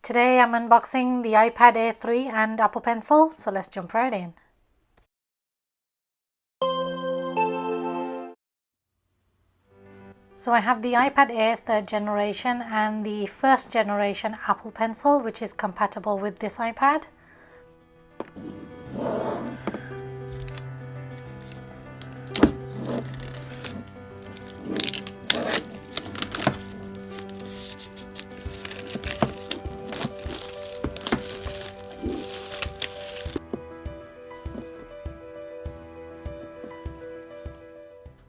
Today I'm unboxing the iPad Air 3 and Apple Pencil, so let's jump right in. So I have the iPad Air 3rd generation and the 1st generation Apple Pencil, which is compatible with this iPad.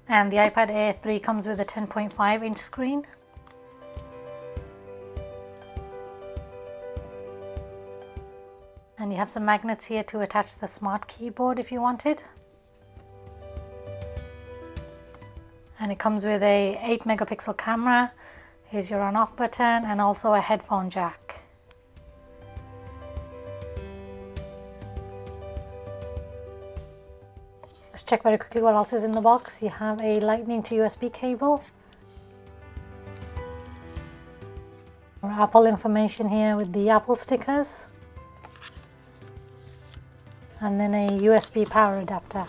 And the iPad Air 3 comes with a 10.5-inch screen. And you have some magnets here to attach the smart keyboard if you wanted. And it comes with a 8-megapixel camera. Here's your on-off button and also a headphone jack. Let's check very quickly what else is in the box. You have a lightning to USB cable. Apple information here with the Apple stickers. And then a USB power adapter.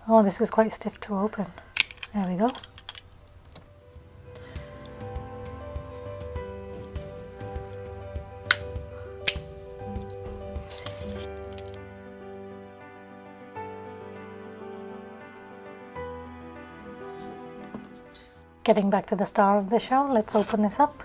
Oh, this is quite stiff to open. There we go. Getting back to the star of the show, let's open this up.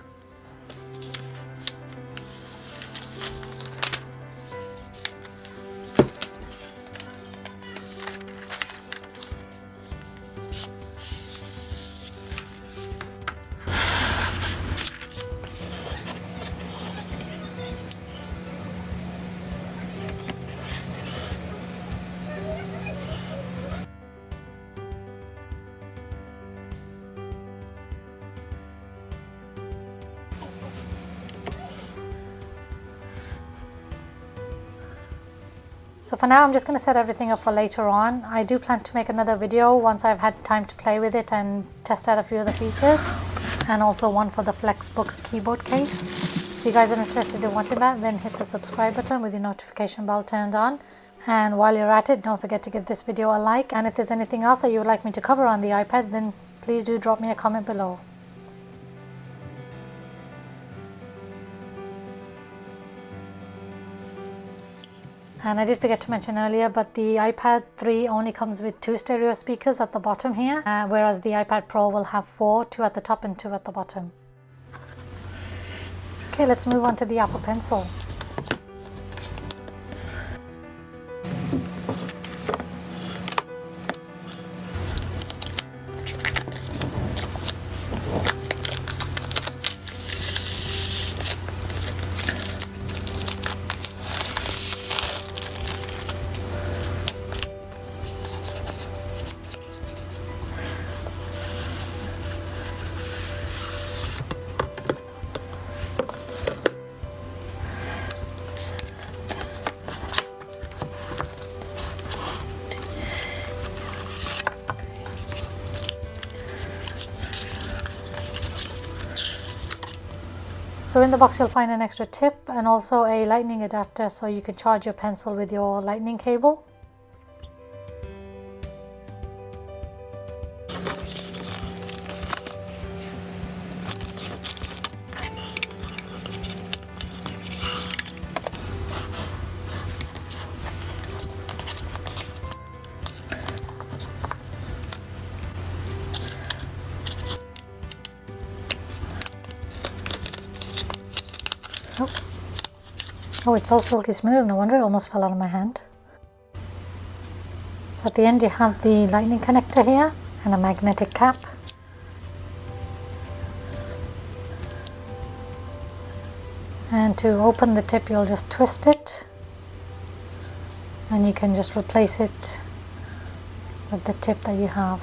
So for now I'm just going to set everything up for later on. I do plan to make another video once I've had time to play with it and test out a few of the features, and also one for the Flexbook keyboard case. If you guys are interested in watching that, then hit the subscribe button with your notification bell turned on. And while you're at it, don't forget to give this video a like, and if there's anything else that you would like me to cover on the iPad, then please do drop me a comment below. And I did forget to mention earlier, but the iPad 3 only comes with 2 stereo speakers at the bottom here, whereas the iPad Pro will have 4, 2 at the top and 2 at the bottom. Okay, let's move on to the Apple Pencil. So in the box you'll find an extra tip and also a lightning adapter so you can charge your pencil with your lightning cable. Oh, it's so silky smooth, no wonder it almost fell out of my hand. At the end you have the lightning connector here and a magnetic cap. And to open the tip you'll just twist it and you can just replace it with the tip that you have.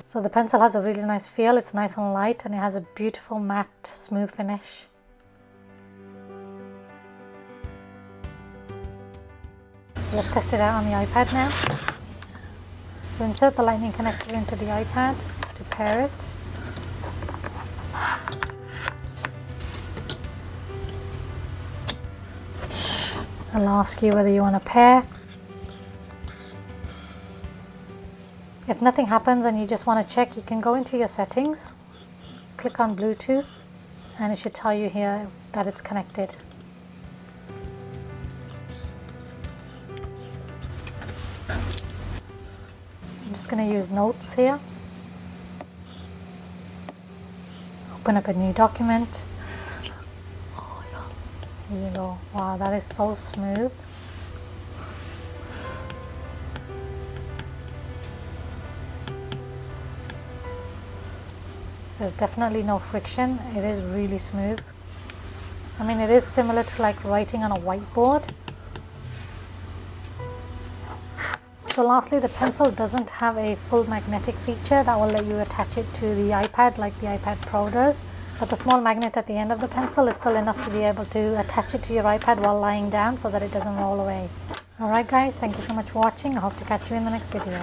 So the pencil has a really nice feel, it's nice and light, and it has a beautiful matte smooth finish. So let's test it out on the iPad now. So insert the lightning connector into the iPad to pair it. I'll ask you whether you want to pair. If nothing happens and you just want to check, you can go into your settings, click on Bluetooth, and it should tell you here that it's connected. So I'm just going to use notes here. Open up a new document. Here you go. Wow, that is so smooth. There's definitely no friction. It is really smooth. I mean, it is similar to like writing on a whiteboard. So lastly, the pencil doesn't have a full magnetic feature that will let you attach it to the iPad like the iPad Pro does. But the small magnet at the end of the pencil is still enough to be able to attach it to your iPad while lying down so that it doesn't roll away. Alright guys, thank you so much for watching. I hope to catch you in the next video.